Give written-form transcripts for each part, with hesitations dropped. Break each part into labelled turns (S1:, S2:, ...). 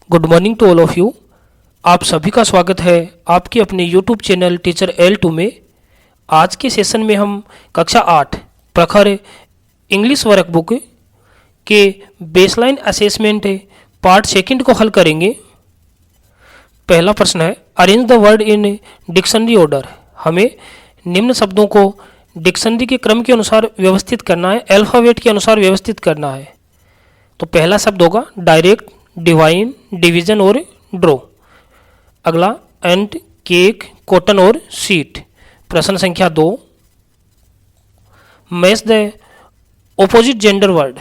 S1: Good morning to all of you. आप सभी का स्वागत है आपके अपने यूट्यूब चैनल टीचर L2 में। आज के सेशन में हम कक्षा 8 प्रखर इंग्लिश वर्कबुक के बेसलाइन असेसमेंट पार्ट सेकंड को हल करेंगे। पहला प्रश्न है, arrange the word in dictionary order. हमें निम्न शब्दों को डिक्शनरी के क्रम के अनुसार व्यवस्थित करना है, अल्फ़ाबेट के अनुसार व्यवस्थित करना है। तो पहला शब्द होगा डायरेक्ट, डिवाइन, डिवीजन और ड्रॉ। अगला एंट, केक, कॉटन और सीट। प्रश्न संख्या 2, match the opposite gender word.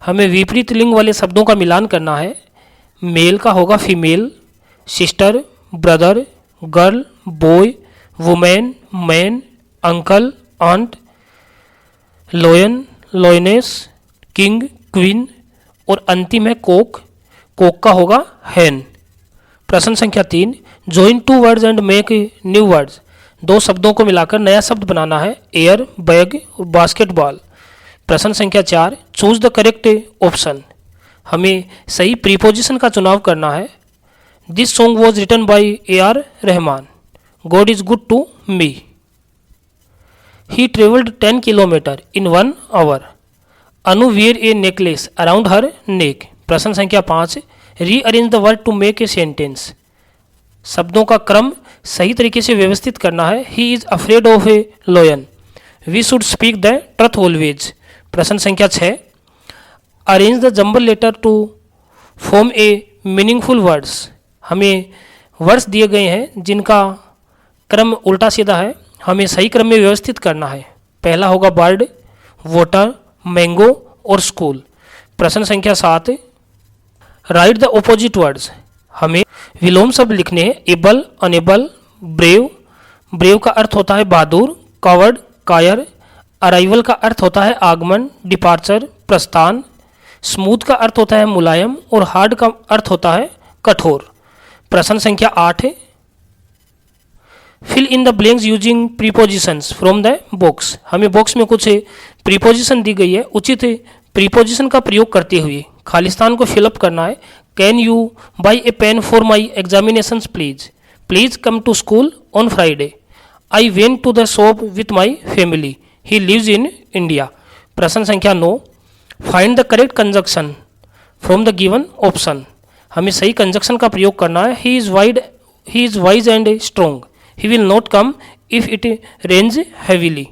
S1: हमें विपरीत लिंग वाले शब्दों का मिलान करना है। मेल का होगा female, sister, brother, girl, boy, women, man, uncle, aunt, lion, lioness, king, queen और अंतिम है कोक। कोक का होगा हैन। प्रश्न संख्या 3, join two words and make new words. दो शब्दों को मिलाकर नया शब्द बनाना है, एयर, बैग और बास्केटबॉल। प्रश्न संख्या 4, चूज द करेक्ट ऑप्शन। हमें सही प्रीपोजिशन का चुनाव करना है। This song was written by AR Rahman. God is good to me. He travelled 10 kilometre in 1 hour. Anu wear a necklace around her neck. प्रश्न संख्या 5, rearrange the word to make a sentence. शब्दों का क्रम सही तरीके से व्यवस्थित करना है। He is afraid of a lion. We should speak the truth always. प्रश्न संख्या 6, arrange the jumble letter to form A meaningful words. हमें वर्ड्स दिए गए हैं जिनका क्रम उल्टा सीधा है, हमें सही क्रम में व्यवस्थित करना है। पहला होगा बर्ड, वाटर, मैंगो और स्कूल। प्रश्न संख्या 7, राइट द ऑपोजिट वर्ड्स। हमें विलोम शब्द लिखने हैं। Able, enable, brave. ब्रेव का अर्थ होता है बहादुर, कवर्ड, कायर। अराइवल का अर्थ होता है आगमन, डिपार्चर, प्रस्थान। स्मूथ का अर्थ होता है मुलायम और हार्ड का अर्थ होता है कठोर। प्रश्न संख्या 8, fill in the blanks using prepositions from the box. हमें बॉक्स में कुछ प्रीपोजिशन दी गई है, उचित प्रीपोजिशन का प्रयोग करते हुए खालिस्तान को फिलअप करना है। Can you buy a pen for my examinations please. Please come to school on Friday. I went to the shop with my family. He lives in India. प्रश्न संख्या 9, find the correct conjunction from the given option. हमें सही conjunction का प्रयोग करना है। He is wise and strong. He will not come if it rains heavily.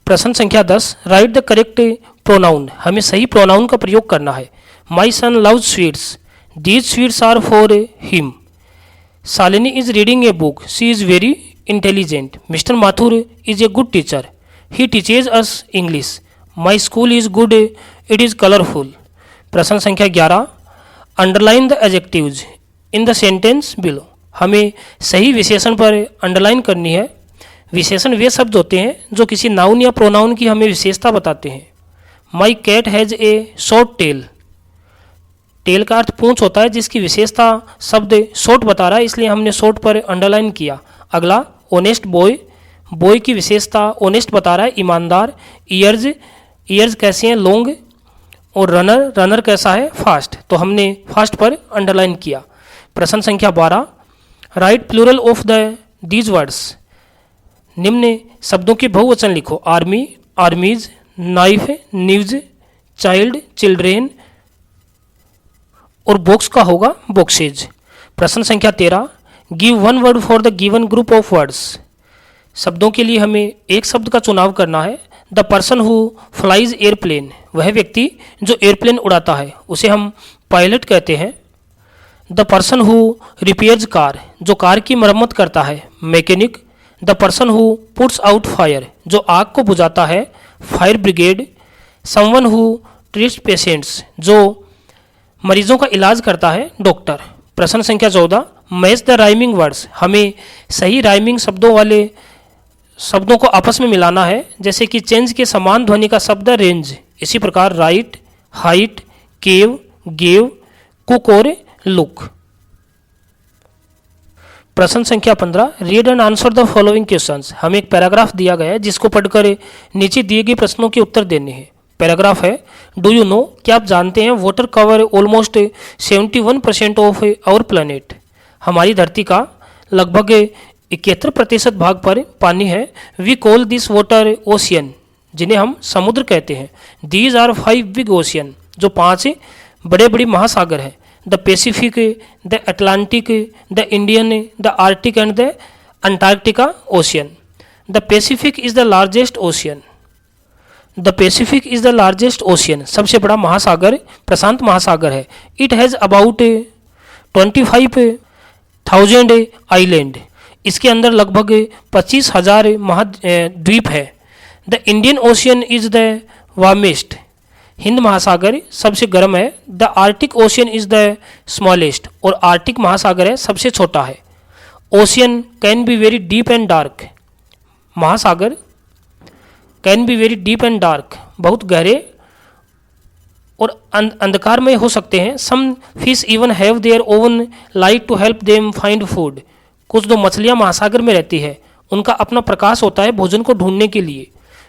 S1: प्रश्न संख्या 10, राइट द करेक्ट प्रोनाउन। हमें सही प्रोनाउन का प्रयोग करना है। My son loves sweets. These sweets are for him. Shalini is reading a book. She is very intelligent. Mister Mathur is a good teacher. He teaches us English. My school is good, it is colourful. प्रश्न संख्या 11, underline the adjectives in the sentence below. हमें सही विशेषण पर underline करनी है। विशेषण वे शब्द होते हैं जो किसी नाउन या प्रोनाउन की हमें विशेषता बताते हैं। My cat has a short tail. Tail का अर्थ पूंछ होता है, जिसकी विशेषता शब्द शॉर्ट बता रहा है, इसलिए हमने शॉर्ट पर अंडरलाइन किया। अगला ऑनेस्ट बॉय। बॉय की विशेषता ऑनेस्ट बता रहा है, ईमानदार। ईयर्स कैसे हैं, लॉन्ग। और रनर कैसा है, फास्ट। तो हमने फास्ट पर अंडरलाइन किया। प्रश्न संख्या 12, write plural of the these words. निम्न शब्दों के बहुवचन लिखो। Army, armies, knife, news, child, children और बॉक्स का होगा बॉक्सेज। प्रश्न संख्या 13, give one word for the given group of words. शब्दों के लिए हमें एक शब्द का चुनाव करना है। The person who flies airplane. वह व्यक्ति जो एयरप्लेन उड़ाता है उसे हम पायलट कहते हैं। The person who repairs car. जो कार की मरम्मत करता है, mechanic. The person who puts out fire. जो आग को बुझाता है, fire brigade. Someone who treats patients. जो मरीजों का इलाज करता है, डॉक्टर। प्रश्न संख्या 14, मैच द राइमिंग वर्ड्स। हमें सही राइमिंग शब्दों वाले शब्दों को आपस में मिलाना है। जैसे कि चेंज के समान ध्वनि का शब्द रेंज। इसी प्रकार राइट, हाइट, केव, गेव, कुक और लुक। प्रश्न संख्या 15, read and answer the following questions. हमें एक पैराग्राफ दिया गया है जिसको पढ़कर नीचे दिए गए प्रश्नों के उत्तर देने हैं। पैराग्राफ है, डू यू नो, क्या आप जानते हैं, water cover almost 71% of our planet, हमारी धरती का लगभग 71% भाग पर पानी है। We call this water ocean, जिन्हें हम समुद्र कहते हैं। दीज आर 5 बिग ओशियन, जो 5 बड़े बड़े महासागर हैं। The Pacific, the Atlantic, the Indian, the Arctic and the Antarctica ocean. The Pacific is the largest ocean. The Pacific is the largest ocean, सबसे बड़ा महासागर प्रशांत महासागर है। इट हैज़ अबाउट 25,000 आइलैंड, इसके अंदर लगभग 25,000 महाद्वीप है। The Indian Ocean is the warmest, Hind महासागर सबसे गर्म है। The Arctic Ocean is the smallest, और आर्टिक महासागर है सबसे छोटा है। Ocean can be very deep and dark, महासागर can be very deep and dark, बहुत गहरे और अंधकार में हो सकते हैं। Some fish even have their own light to help them find food, कुछ दो मछलियाँ महासागर में रहती है, उनका अपना प्रकाश होता है भोजन को ढूंढने के लिए।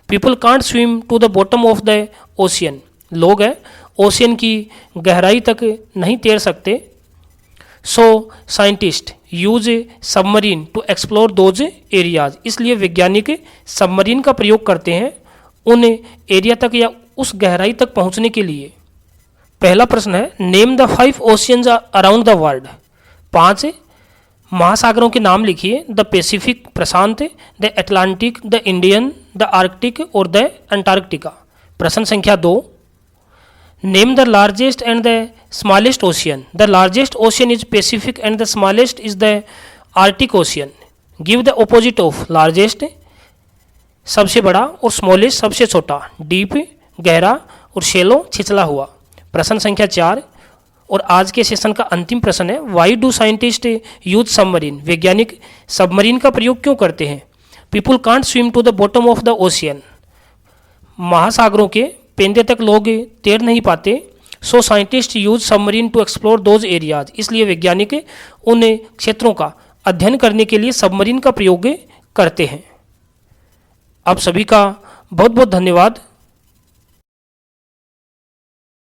S1: People can't swim to the bottom of the ocean, लोग हैं ओशियन की गहराई तक नहीं तैर सकते। So scientist use submarine to explore those areas, इसलिए वैज्ञानिक सबमरीन का प्रयोग करते हैं उन एरिया तक या उस गहराई तक पहुंचने के लिए। पहला प्रश्न है, name the 5 oceans around the world, 5 महासागरों के नाम लिखिए। The Pacific Prashant, the Atlantic, the Indian, the Arctic और द अंटार्कटिका। प्रश्न संख्या 2, name the largest and the smallest ocean. The largest ocean is Pacific and the smallest is the Arctic ocean. Give the opposite of largest, सबसे बड़ा, और smallest सबसे छोटा। Deep गहरा और शेलो छिछला हुआ। प्रश्न संख्या 4 और आज के सेशन का अंतिम प्रश्न है, why do scientist use submarine, वैज्ञानिक सबमरीन का प्रयोग क्यों करते हैं। People can't swim to the bottom of the ocean, महासागरों के पेंदे तक लोग तैर नहीं पाते। So scientist use submarine to explore those areas, इसलिए वैज्ञानिक उन क्षेत्रों का अध्ययन करने के लिए सबमरीन का प्रयोग करते हैं। आप सभी का बहुत बहुत धन्यवाद।